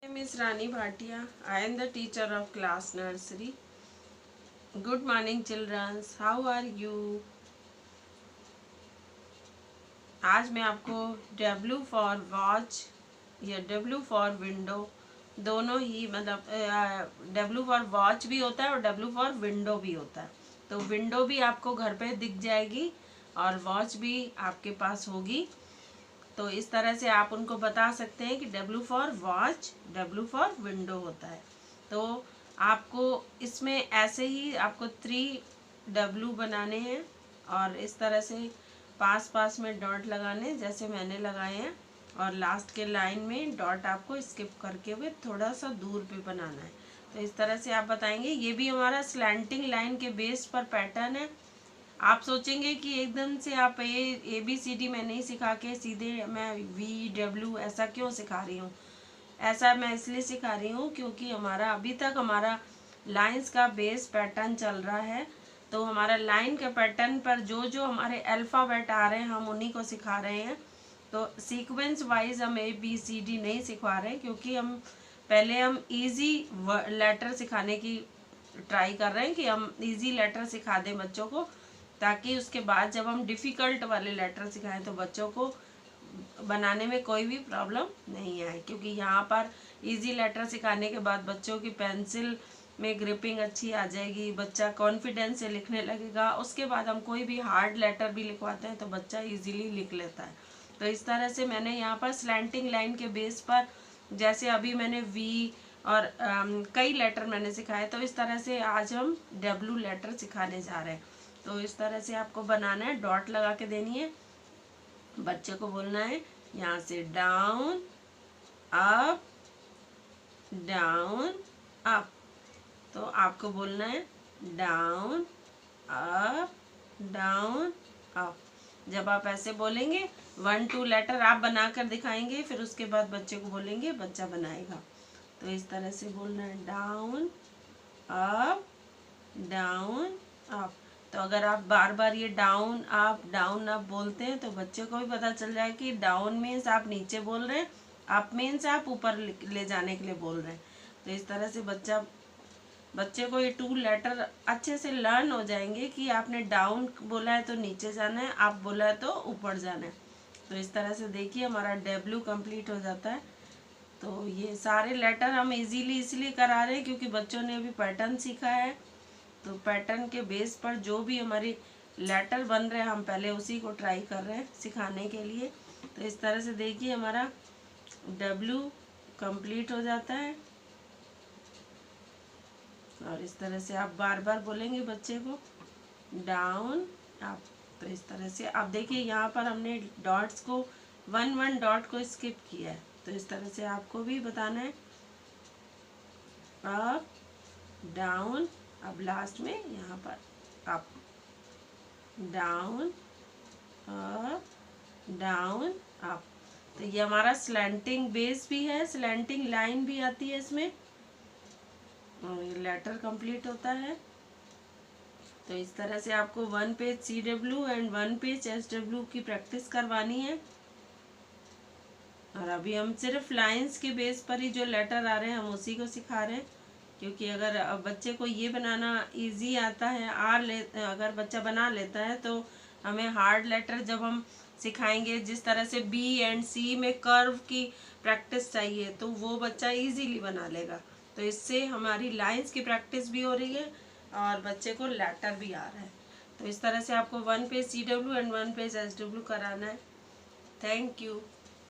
My name is Rani Bhatia. I am the teacher of class nursery. Good morning children. How are you? आज मैं आपको W for watch या W for window दोनों ही मतलब W for watch भी होता है और W फॉर विंडो भी होता है। तो विंडो भी आपको घर पे दिख जाएगी और वॉच भी आपके पास होगी। तो इस तरह से आप उनको बता सकते हैं कि W for watch, W for window होता है। तो आपको इसमें ऐसे ही आपको 3W बनाने हैं और इस तरह से पास पास में डॉट लगाने जैसे मैंने लगाए हैं और लास्ट के लाइन में डॉट आपको स्किप करके हुए थोड़ा सा दूर पे बनाना है। तो इस तरह से आप बताएंगे। ये भी हमारा स्लैंटिंग लाइन के बेस पर पैटर्न है। आप सोचेंगे कि एकदम से आप ABCD में नहीं सिखा के सीधे मैं VW ऐसा क्यों सिखा रही हूँ। ऐसा मैं इसलिए सिखा रही हूँ क्योंकि हमारा अभी तक हमारा लाइंस का बेस पैटर्न चल रहा है। तो हमारा लाइन के पैटर्न पर जो जो हमारे अल्फ़ाबेट आ रहे हैं हम उन्हीं को सिखा रहे हैं। तो सीक्वेंस वाइज हम ABCD नहीं सिखा रहे क्योंकि हम इजी लेटर सिखाने की ट्राई कर रहे हैं कि हम इजी लेटर सिखा दें बच्चों को, ताकि उसके बाद जब हम डिफ़िकल्ट वाले लेटर सिखाएं तो बच्चों को बनाने में कोई भी प्रॉब्लम नहीं आए। क्योंकि यहाँ पर इजी लेटर सिखाने के बाद बच्चों की पेंसिल में ग्रिपिंग अच्छी आ जाएगी, बच्चा कॉन्फिडेंस से लिखने लगेगा। उसके बाद हम कोई भी हार्ड लेटर भी लिखवाते हैं तो बच्चा इजीली लिख लेता है। तो इस तरह से मैंने यहाँ पर स्लैंटिंग लाइन के बेस पर जैसे अभी मैंने V और कई लेटर मैंने सिखाए, तो इस तरह से आज हम W लेटर सिखाने जा रहे हैं। तो इस तरह से आपको बनाना है, डॉट लगा के देनी है, बच्चे को बोलना है यहाँ से डाउन अप डाउन अप। तो आपको बोलना है डाउन अप डाउन अप। जब आप ऐसे बोलेंगे 1 2 लेटर आप बनाकर दिखाएंगे, फिर उसके बाद बच्चे को बोलेंगे, बच्चा बनाएगा। तो इस तरह से बोलना है डाउन अप। तो अगर आप बार बार ये डाउन अप बोलते हैं तो बच्चे को भी पता चल जाए कि डाउन मीन्स आप नीचे बोल रहे हैं, अप मीन्स आप ऊपर ले जाने के लिए बोल रहे हैं। तो इस तरह से बच्चे को ये 2 लेटर अच्छे से लर्न हो जाएंगे कि आपने डाउन बोला है तो नीचे जाना है, आप बोला है तो ऊपर जाना है। तो इस तरह से देखिए हमारा W कंप्लीट हो जाता है। तो ये सारे लेटर हम इजीली इसलिए करा रहे हैं क्योंकि बच्चों ने अभी पैटर्न सीखा है। तो पैटर्न के बेस पर जो भी हमारे लेटर बन रहे हैं हम पहले उसी को ट्राई कर रहे हैं सिखाने के लिए। तो इस तरह से देखिए हमारा W कंप्लीट हो जाता है और इस तरह से आप बार बार बोलेंगे बच्चे को डाउन अप। तो इस तरह से आप देखिए यहाँ पर हमने डॉट्स को 1 डॉट को स्किप किया है। तो इस तरह से आपको भी बताना है अप डाउन। अब लास्ट में यहाँ पर up down up down up. तो ये हमारा स्लैंटिंग बेस भी है, स्लैंटिंग लाइन भी आती है इसमें और ये लेटर कंप्लीट होता है। तो इस तरह से आपको 1 page CW and 1 page SW की प्रैक्टिस करवानी है। और अभी हम सिर्फ लाइंस के बेस पर ही जो लेटर आ रहे हैं हम उसी को सिखा रहे हैं। क्योंकि अगर बच्चे को ये बनाना इजी आता है अगर बच्चा बना लेता है तो हमें हार्ड लेटर जब हम सिखाएंगे, जिस तरह से B एंड C में कर्व की प्रैक्टिस चाहिए तो वो बच्चा इजीली बना लेगा। तो इससे हमारी लाइंस की प्रैक्टिस भी हो रही है और बच्चे को लेटर भी आ रहा है। तो इस तरह से आपको 1 page CW and 1 page SW कराना है। Thank you.